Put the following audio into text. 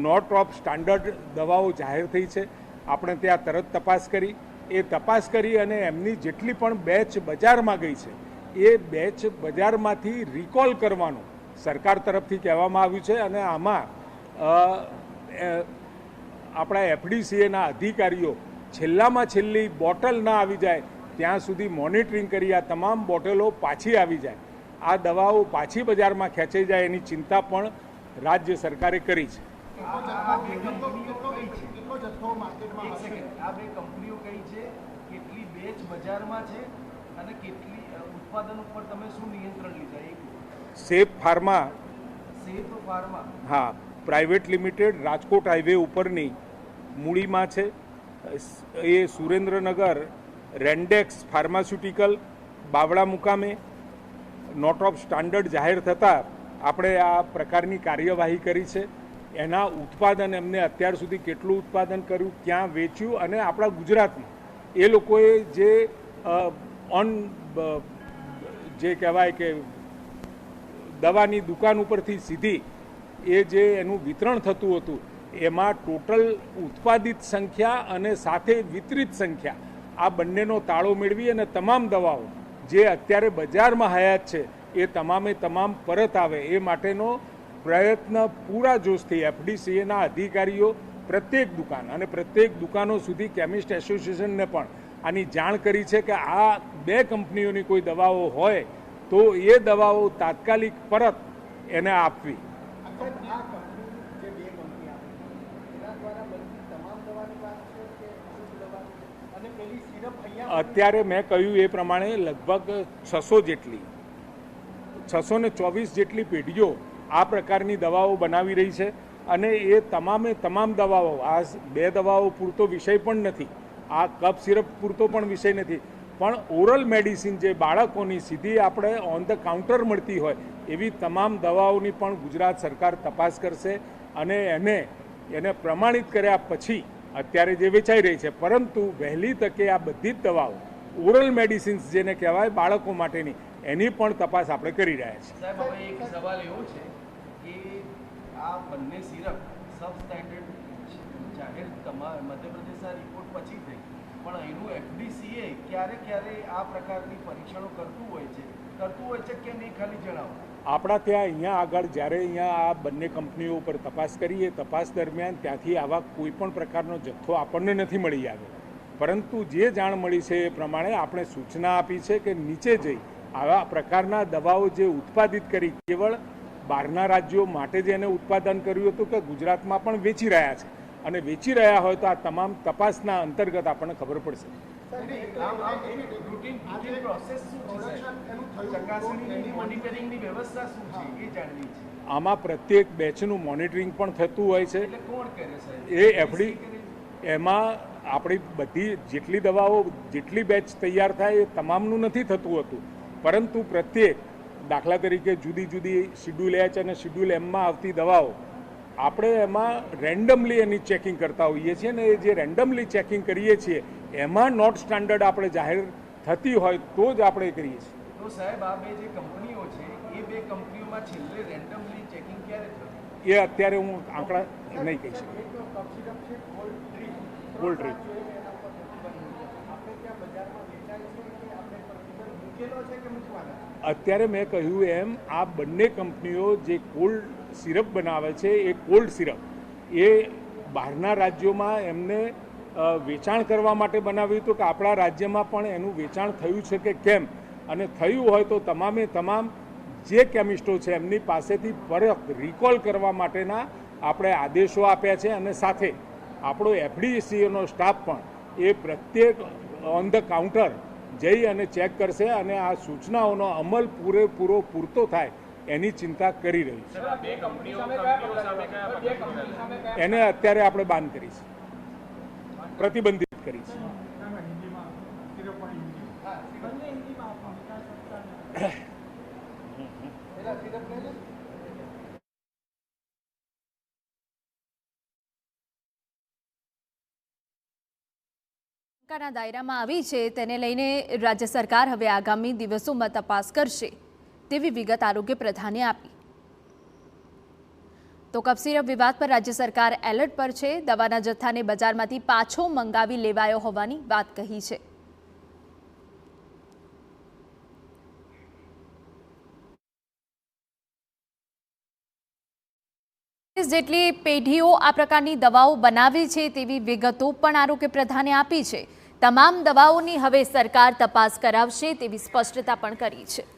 Not of standard દવાઓ જાહેર થઈ છે. આપણે ત્યાં તરત તપાસ કરી, એ તપાસ કરી અને એમની જેટલી પણ બેચ બજારમાં ગઈ છે એ બેચ બજારમાંથી રિકોલ કરવાનું સરકાર તરફથી કહેવામાં આવ્યું છે. અને આમાં આપણા એફડીસીએના અધિકારીઓ છેલ્લામાં છેલ્લી બોટલ ના આવી જાય ત્યાં સુધી મોનિટરિંગ કરી આ તમામ બોટલો પાછી આવી જાય, આ દવાઓ પાછી બજારમાં ખેંચાઈ જાય એની ચિંતા પણ રાજ્ય સરકારે કરી છે. સેફ ફાર્મા, હા, પ્રાઇવેટ લિમિટેડ, રાજકોટ હાઈવે ઉપરની મૂડીમાં છે. એ સુરેન્દ્રનગર રેન્ડેક્સ ફાર્માસ્યુટિકલ બાવળા મુકામે નોટ ઓફ સ્ટાન્ડર્ડ જાહેર થતાં આપણે આ પ્રકારની કાર્યવાહી કરી છે. એના ઉત્પાદન એમને અત્યાર સુધી કેટલું ઉત્પાદન કર્યું, ક્યાં વેચ્યું, અને આપણા ગુજરાતમાં એ લોકોએ જે કહેવાય કે દવાની દુકાન ઉપરથી સીધી એ જે એનું વિતરણ થતું હતું એમાં ટોટલ ઉત્પાદિત સંખ્યા અને સાથે વિતરિત સંખ્યા આ બંનેનો તાળો મેળવી અને તમામ દવાઓ જે અત્યારે બજારમાં હયાત છે એ તમામે તમામ પરત આવે એ માટેનો પ્રયત્ન પૂરા જોશથી એફડીસીએના અધિકારીઓ પ્રત્યેક દુકાન અને પ્રત્યેક દુકાનો સુધી કેમિસ્ટ એસોસિએશનને પણ આની જાણ કરી છે કે આ બે કંપનીઓની કોઈ દવાઓ હોય તો એ દવાઓ તાત્કાલિક પરત એને આપવી. અત્યારે મેં કહ્યું એ પ્રમાણે લગભગ 624 જેટલી પેઢીઓ આ પ્રકારની દવાઓ બનાવી રહી છે. અને એ તમામે તમામ દવાઓ, આ બે દવાઓ પૂરતો વિષય પણ નથી, આ કફ સિરપ પૂરતો પણ વિષય નથી, પણ ઓરલ મેડિસિન જે બાળકોની સીધી આપણે ઓન ધ કાઉન્ટર મળતી હોય એવી તમામ દવાઓની પણ ગુજરાત સરકાર તપાસ કરશે અને એને પ્રમાણિત કર્યા પછી અત્યારે જે વેચાઈ રહી છે. પરંતુ વહેલી તકે આ બધી જ દવાઓ ઓરલ મેડિસિન્સ જેને કહેવાય બાળકો માટેની એની પણ તપાસ આપણે કરી રહ્યા છીએ. સાહેબ, હવે એક સવાલ એવો છે કે આ બંને સિરપ સબ સ્ટેન્ડર્ડ જાહેર મધ્યપ્રદેશના રિપોર્ટ પછી થઈ, પણ એનું એફડીસીએ ક્યારે આ પ્રકારની પરીક્ષણો કરતું હોય છે કે નહીં, ખાલી જણાવો. આપણા ત્યાં અહીંયા આગળ જ્યારે અહીંયા આ બંને કંપનીઓ ઉપર તપાસ કરીએ, તપાસ દરમિયાન ત્યાંથી આવા કોઈ પણ પ્રકારનો જથ્થો આપણને નથી મળી આવ્યો. પરંતુ જે જાણ મળી છે એ પ્રમાણે આપણે સૂચના આપી છે કે નીચે જઈ આવા પ્રકારના દવાઓ જે ઉત્પાદિત કરી કેવળ બહારના રાજ્યો માટે જ એને ઉત્પાદન કર્યું હતું કે ગુજરાતમાં પણ વેચી રહ્યા છે, અને વેચી રહ્યા હોય તો આ તમામ તપાસના અંતર્ગત આપણને ખબર પડશે. આમાં પ્રત્યેક બેચનું મોનિટરિંગ પણ થતું હોય છે. એમાં આપણી બધી જેટલી દવાઓ જેટલી બેચ તૈયાર થાય એ તમામનું નથી થતું હતું, પરંતુ પ્રત્યેક દાખલા તરીકે જુદી જુદી શિડ્યુલ એચ અને શિડ્યુલ એમમાં આવતી દવાઓ આપણે એમાં રેન્ડમલી એની ચેકિંગ કરતા હોઈએ છીએ, અને એ જે રેન્ડમલી ચેકિંગ કરીએ છીએ એમાં નોટ સ્ટાન્ડર્ડ આપણે જાહેર થતી હોય તો જ આપણે કરીએ છીએ. તો સાહેબ, આ બે જે કંપનીઓ છે એ બે કંપનીઓમાં છેલ્લે રેન્ડમલી ચેકિંગ ક્યારે થયું એ અત્યારે હું આંકડા નહીં કહી શકું. કોલ્ડ ડ્રિંક અત્યારે મેં કહ્યું એમ આ બંને કંપનીઓ જે કોલ્ડ સિરપ બનાવે છે એ કોલ્ડ સિરપ એ બહારના રાજ્યોમાં એમને વેચાણ કરવા માટે બનાવ્યું હતું કે આપણા રાજ્યમાં પણ એનું વેચાણ થયું છે કે કેમ, અને થયું હોય તો તમામે તમામ જે કેમિસ્ટો છે એમની પાસેથી પરત રિકોલ કરવા માટેના આપણે આદેશો આપ્યા છે. અને સાથે આપણો એફડીસીએનો સ્ટાફ પણ એ પ્રત્યેક ઓન ધ કાઉન્ટર જઈ અને ચેક કરશે અને આ સૂચનાઓનો અમલ પૂરેપૂરો પૂરતો થાય એની ચિંતા કરી રહી છે. એને અત્યારે આપણે બાન કરી છે, પ્રતિબંધિત કરી છે. ના દાયરામાં આવી છે તેને લઈને રાજ્ય સરકાર હવે આગામી દિવસોમાં તપાસ કરશે તેવી વિગત આરોગ્ય પ્રધાને આપી. તો કફ સિરપ વિવાદ પર રાજ્ય સરકાર એલર્ટ પર છે. દવાના જથ્થાને બજારમાંથી પાછો મંગાવી લેવાયો હોવાની વાત કહી છે. જેટલી પેઢીઓ આ પ્રકારની દવાઓ બનાવી છે તેવી વિગતો પણ આરોગ્ય પ્રધાને આપી છે. તમામ દવાઓની હવે સરકાર તપાસ કરાવશે તેવી સ્પષ્ટતા પણ કરી છે.